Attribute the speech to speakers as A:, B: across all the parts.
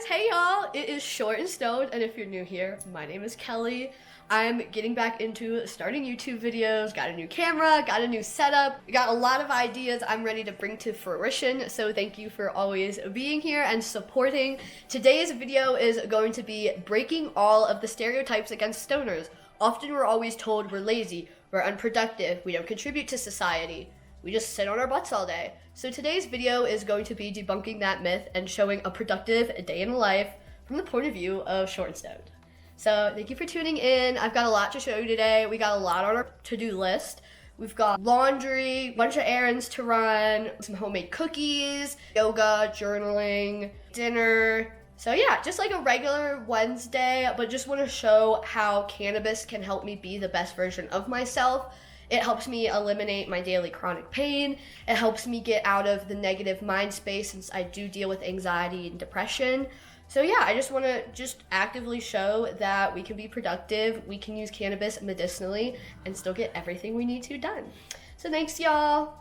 A: Hey y'all, it is Short and Stoned, and if you're new here, my name is Kelly. I'm getting back into starting YouTube videos, got a new camera, got a new setup, got a lot of ideas I'm ready to bring to fruition, so thank you for always being here and supporting. Today's video is going to be breaking all of the stereotypes against stoners. Often we're always told we're lazy, we're unproductive, we don't contribute to society. We just sit on our butts all day. So today's video is going to be debunking that myth and showing a productive day in life from the point of view of Short and Stoned. So thank you for tuning in. I've got a lot to show you today. We got a lot on our to-do list. We've got laundry, a bunch of errands to run, some homemade cookies, yoga, journaling, dinner. So yeah, just like a regular Wednesday, but just want to show how cannabis can help me be the best version of myself. It helps me eliminate my daily chronic pain. It helps me get out of the negative mind space since I do deal with anxiety and depression. So yeah, I just want to actively show that we can be productive, we can use cannabis medicinally, and still get everything we need to done. So thanks, y'all.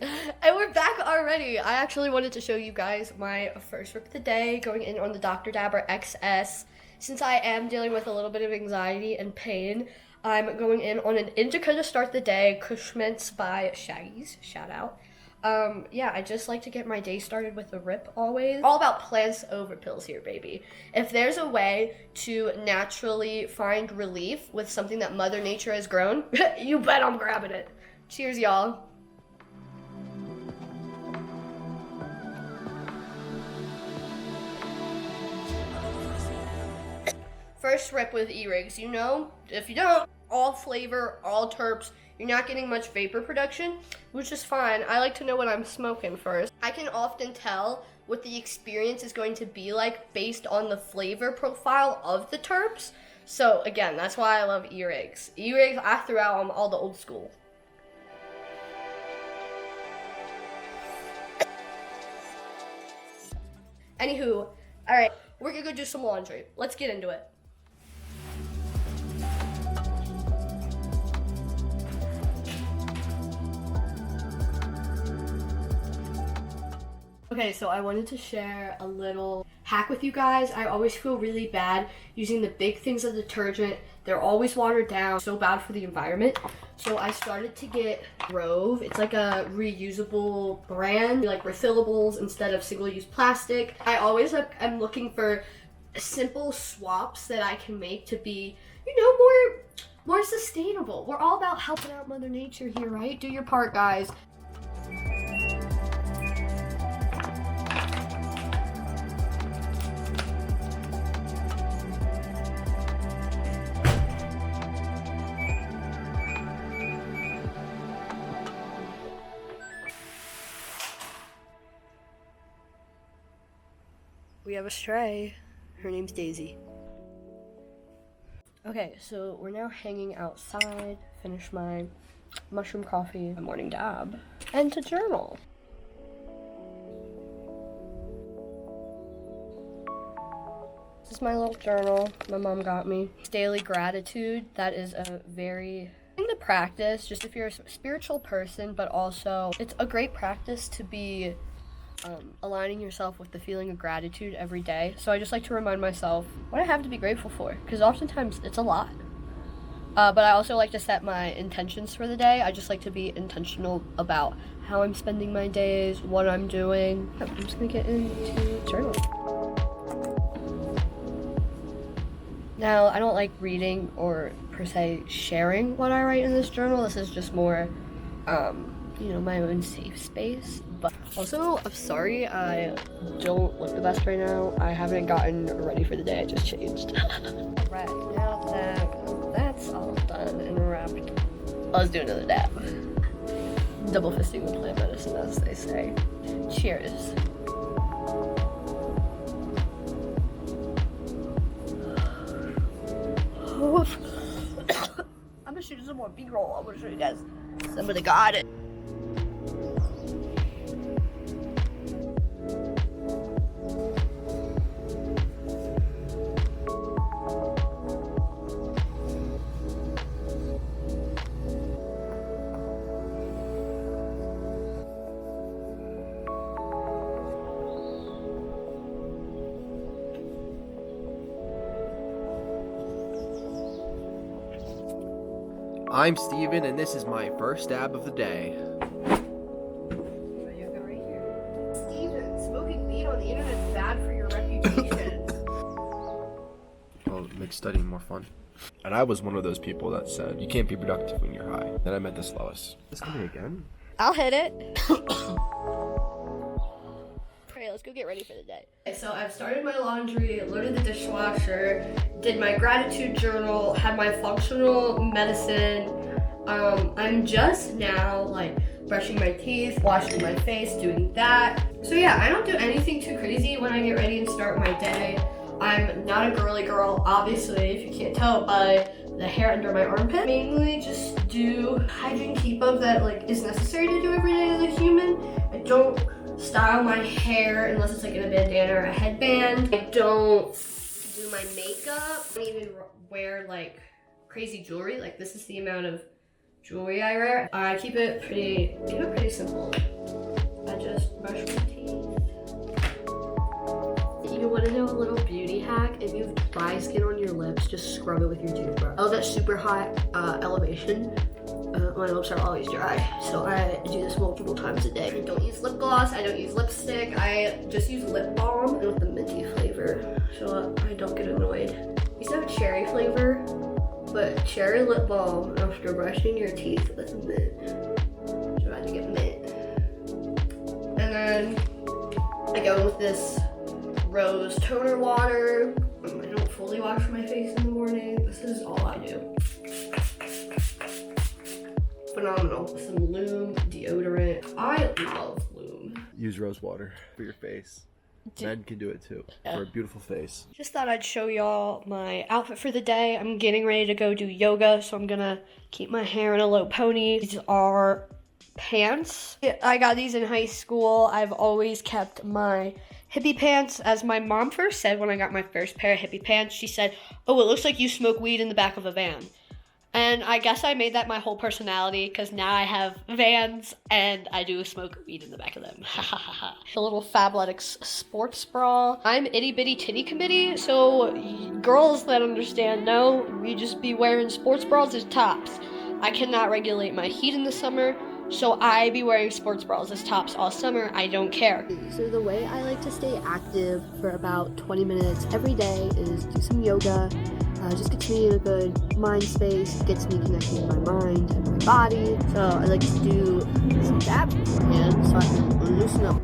A: And we're back already. I actually wanted to show you guys my first rip of the day, going in on the Dr. Dabber XS. Since I am dealing with a little bit of anxiety and pain, I'm going in on an indica to start the day, Kush Mints by Shaggy's, shout out. Yeah, I just like to get my day started with a rip always. All about plants over pills here, baby. If there's a way to naturally find relief with something that Mother Nature has grown, you bet I'm grabbing it. Cheers, y'all. First rip with e-rigs, you know, if you don't, all flavor, all terps, you're not getting much vapor production, which is fine. I like to know what I'm smoking first. I can often tell what the experience is going to be like based on the flavor profile of the terps. So again, that's why I love e-rigs. E-rigs, I threw out on all the old school. Anywho, all right, we're gonna go do some laundry. Let's get into it. Okay, so I wanted to share a little hack with you guys. I always feel really bad using the big things of detergent. They're always watered down, so bad for the environment. So I started to get Rove. It's like a reusable brand, like refillables instead of single-use plastic. I always am looking for simple swaps that I can make to be, you know, more sustainable. We're all about helping out Mother Nature here, right? Do your part, guys. We have a stray. Her name's Daisy. Okay, so we're now hanging outside, finish my mushroom coffee, my morning dab, and to journal. This is my little journal my mom got me. Daily gratitude, that is a very thing to practice, just if you're a spiritual person, but also it's a great practice to be aligning yourself with the feeling of gratitude every day. So I just like to remind myself what I have to be grateful for, because oftentimes it's a lot. But I also like to set my intentions for the day. I just like to be intentional about how I'm spending my days, what I'm doing. I'm just gonna get into journaling. Now, I don't like reading or per se sharing what I write in this journal. This is just more, you know, my own safe space. But also, I'm sorry, I don't look the best right now. I haven't gotten ready for the day, I just changed. Right, now that that's all done and wrapped, let's do another dab. Double fisting with plant medicine, as they say. Cheers. I'm gonna shoot some more B-roll. I'm gonna show you guys. Somebody got it.
B: I'm Steven, and this is my first dab of the day.
A: Yoga right here. Steven, smoking weed on the internet is bad for your reputation.
B: Well, it makes studying more fun. And I was one of those people that said, you can't be productive when you're high. Then I met the slowest. This coming again?
A: I'll hit it. Alright, let's go get ready for the day. Okay, so I've started my laundry, loaded the dishwasher, did my gratitude journal, had my functional medicine. I'm just now like brushing my teeth, washing my face, doing that. So yeah, I don't do anything too crazy when I get ready and start my day. I'm not a girly girl, obviously, if you can't tell by the hair under my armpit. Mainly just do hygiene keep-up that like is necessary to do every day as a human. I don't style my hair unless it's like in a bandana or a headband. I don't do my makeup. I don't even wear like crazy jewelry. Like this is the amount of jewelry I wear. I keep it pretty simple. I just brush my teeth. You want to know a little beauty hack? If you have dry skin on your lips, just scrub it with your toothbrush. I was at super hot elevation. My lips are always dry, so I do this multiple times a day. I don't use lip gloss, I don't use lipstick, I just use lip balm with the minty flavor, so I don't get annoyed. I used to have a cherry flavor, but cherry lip balm after brushing your teeth with mint. So I had to get mint. And then I go with this rose toner water. I don't fully wash my face in the morning. This is all I do. Phenomenal. Some Lume deodorant. I love Lume.
B: Use rose water for your face. Men can do it too, for a beautiful face.
A: Just thought I'd show y'all my outfit for the day. I'm getting ready to go do yoga, so I'm gonna keep my hair in a low pony. These are pants. I got these in high school. I've always kept my hippie pants. As my mom first said when I got my first pair of hippie pants, she said, "Oh, it looks like you smoke weed in the back of a van." And I guess I made that my whole personality because now I have Vans and I do smoke weed in the back of them. The little Fabletics sports bra. I'm itty bitty titty committee, so girls that understand know we just be wearing sports bras as tops. I cannot regulate my heat in the summer, so I be wearing sports bras as tops all summer. I don't care. So the way I like to stay active for about 20 minutes every day is do some yoga. Just gets me in a good mind space, gets me connecting my mind and my body. So I like to do some dabs beforehand so I can loosen up.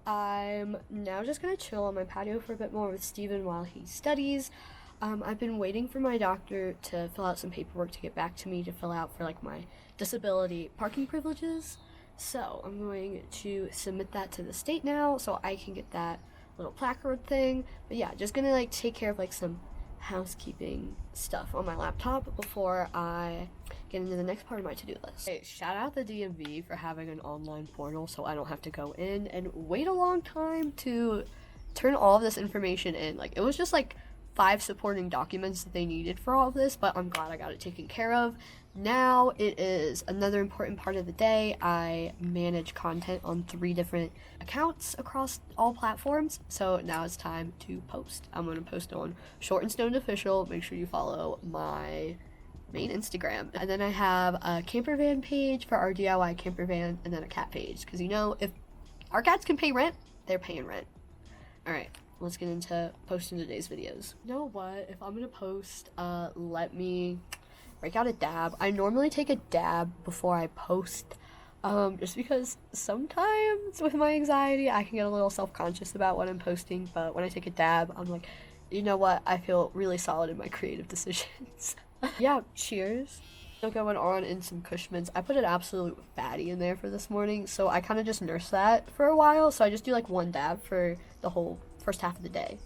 A: I'm now just gonna chill on my patio for a bit more with Steven while he studies. I've been waiting for my doctor to fill out some paperwork to get back to me to fill out for like my disability parking privileges. So I'm going to submit that to the state now so I can get that little placard thing. But yeah, just gonna like take care of like some housekeeping stuff on my laptop before I get into the next part of my to-do list. Hey, shout out the DMV for having an online portal so I don't have to go in and wait a long time to turn all of this information in. Like, it was just like 5 supporting documents that they needed for all of this, but I'm glad I got it taken care of. Now it is another important part of the day. I manage content on 3 different accounts across all platforms, so now it's time to post. I'm going to post on Short and Stoned Official. Make sure you follow my main Instagram. And then I have a camper van page for our DIY camper van, and then a cat page, because you know, if our cats can pay rent, they're paying rent. Alright, let's get into posting today's videos. You know what? If I'm going to post, let me break out a dab. I normally take a dab before I post, just because sometimes with my anxiety I can get a little self-conscious about what I'm posting, but when I take a dab I'm like, you know what, I feel really solid in my creative decisions. Yeah, cheers. Going on in some Cushmans. I put an absolute fatty in there for this morning, so I kind of just nursed that for a while, so I just do like 1 dab for the whole first half of the day.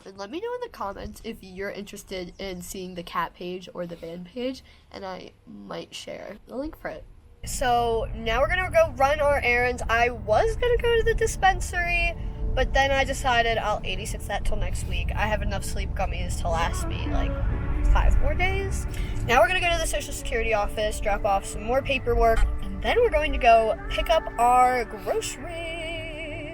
A: And let me know in the comments if you're interested in seeing the cat page or the van page, and I might share the link for it. So now we're gonna go run our errands. I was gonna go to the dispensary, but then I decided I'll 86 that till next week. I have enough sleep gummies to last me like 5 more days. Now we're gonna go to the Social Security office, drop off some more paperwork, and then we're going to go pick up our groceries.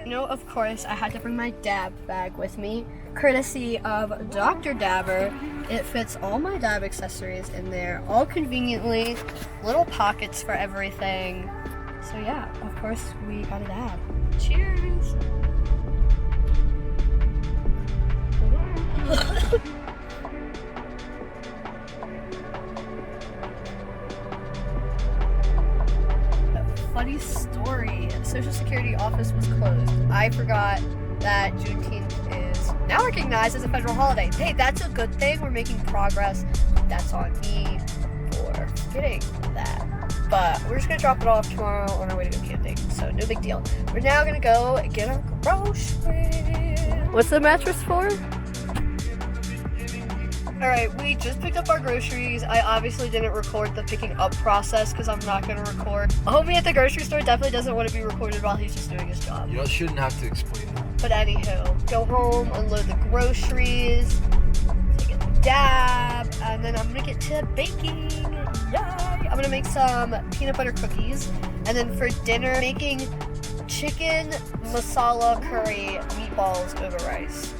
A: You know, of course, I had to bring my dab bag with me, courtesy of Dr. Dabber. It fits all my dab accessories in there, all conveniently, little pockets for everything. So yeah, of course, we got a dab. Cheers! Funny story. Social Security office was closed. I forgot that Juneteenth is now recognized as a federal holiday. Hey, that's a good thing. We're making progress. That's on me for forgetting that. But we're just gonna drop it off tomorrow on our way to go camping. So no big deal. We're now gonna go get our groceries. What's the mattress for? Alright, we just picked up our groceries. I obviously didn't record the picking up process because I'm not going to record. Homie at the grocery store definitely doesn't want to be recorded while he's just doing his job.
B: You shouldn't have to explain that.
A: But anywho, go home, unload the groceries, take a dab, and then I'm going to get to baking. Yay! I'm going to make some peanut butter cookies. And then for dinner, making chicken masala curry meatballs over rice.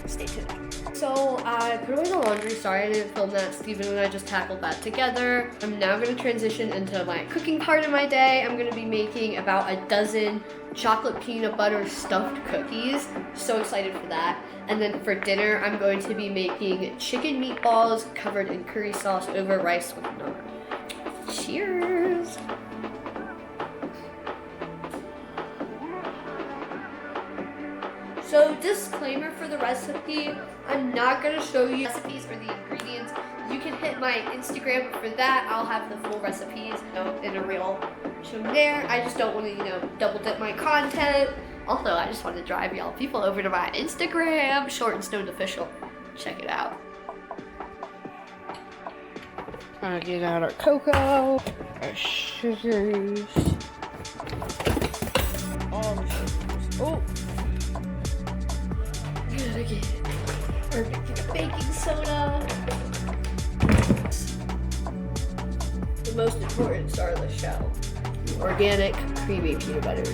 A: Stay tuned. So I put away the laundry. Sorry I didn't film that. Steven and I just tackled that together. I'm now going to transition into my cooking part of my day. I'm going to be making about a dozen chocolate peanut butter stuffed cookies. So excited for that. And then for dinner, I'm going to be making chicken meatballs covered in curry sauce over rice with naan. Cheers! So disclaimer for the recipe, I'm not going to show you recipes or the ingredients. You can hit my Instagram for that. I'll have the full recipes in a reel shown there. I just don't want to, double dip my content. Also, I just want to drive y'all people over to my Instagram, Short and Stoned Official. Check it out. Gonna get out our cocoa, our sugars, all the sugars. Oh! Gotta get a baking soda. The most important star of the show. Organic, creamy peanut butter.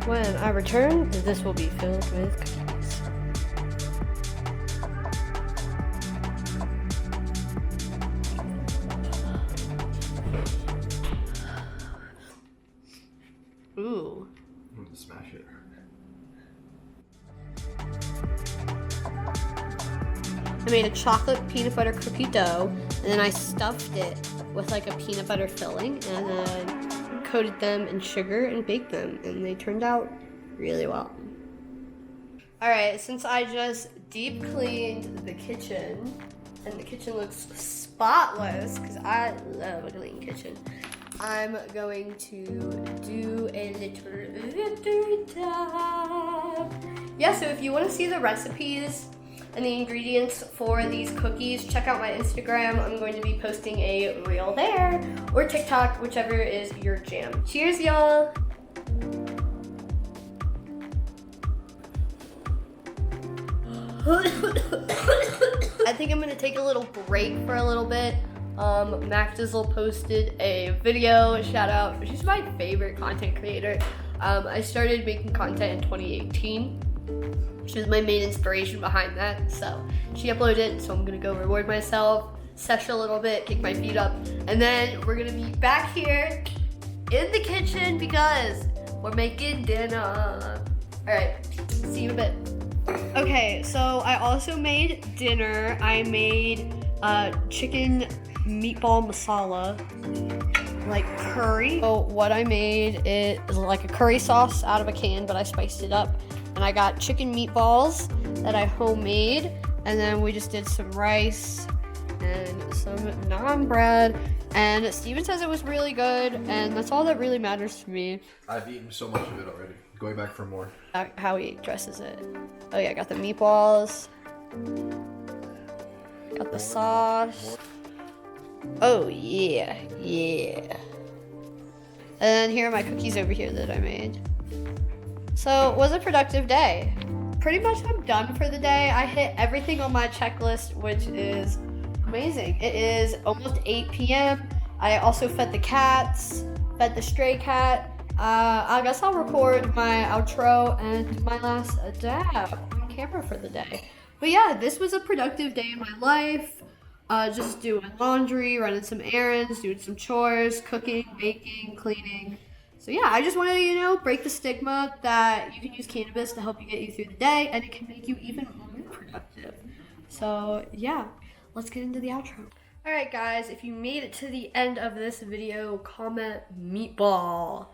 A: When I return, this will be filled with cookies. Ooh.
B: I'm gonna smash it.
A: I made a chocolate peanut butter cookie dough, and then I stuffed it with like a peanut butter filling, and then coated them in sugar and baked them, and they turned out really well. Alright, since I just deep cleaned the kitchen, and the kitchen looks spotless, because I love a clean kitchen, I'm going to do a little dab. Yeah, so if you want to see the recipes and the ingredients for these cookies, check out my Instagram. I'm going to be posting a reel there, or TikTok, whichever is your jam. Cheers, y'all! I think I'm gonna take a little break for a little bit. Mac Dizzle posted a video, shout out, she's my favorite content creator. I started making content in 2018. She was my main inspiration behind that, so she uploaded it, so I'm gonna go reward myself, sesh a little bit, kick my feet up, and then we're gonna be back here in the kitchen because we're making dinner. Alright, see you in a bit. Okay, so I also made dinner. I made chicken meatball masala, like curry. So what I made is like a curry sauce out of a can, but I spiced it up. And I got chicken meatballs that I homemade, and then we just did some rice and some naan bread. And Steven says it was really good, and that's all that really matters to me.
B: I've eaten so much of it already. Going back for more.
A: How he dresses it. Oh yeah, I got the meatballs. Got the sauce. Oh yeah, yeah. And here are my cookies over here that I made. So it was a productive day. Pretty much I'm done for the day. I hit everything on my checklist, which is amazing. It is almost 8 p.m. I also fed the cats, fed the stray cat. I guess I'll record my outro and my last dab on camera for the day. But yeah, this was a productive day in my life. Just doing laundry, running some errands, doing some chores, cooking, baking, cleaning. So yeah, I just wanted to, break the stigma that you can use cannabis to help you get you through the day, and it can make you even more productive. So yeah, let's get into the outro. Alright guys, if you made it to the end of this video, comment meatball.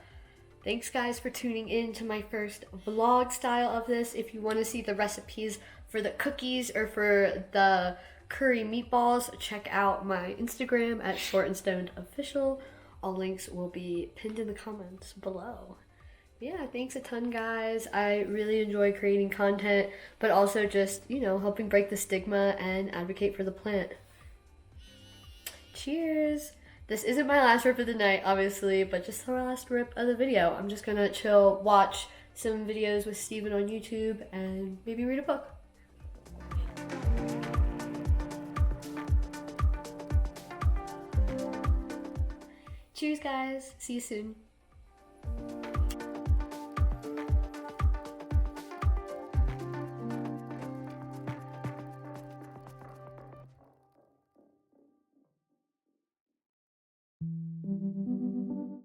A: Thanks guys for tuning in to my first vlog style of this. If you want to see the recipes for the cookies or for the curry meatballs, check out my Instagram at shortandstonedofficial. All links will be pinned in the comments below. Yeah, thanks a ton guys. I really enjoy creating content, but also just, helping break the stigma and advocate for the plant. Cheers! This isn't my last rip of the night, obviously, but just the last rip of the video. I'm just gonna chill, watch some videos with Steven on YouTube, and maybe read a book. Cheers, guys. See you soon.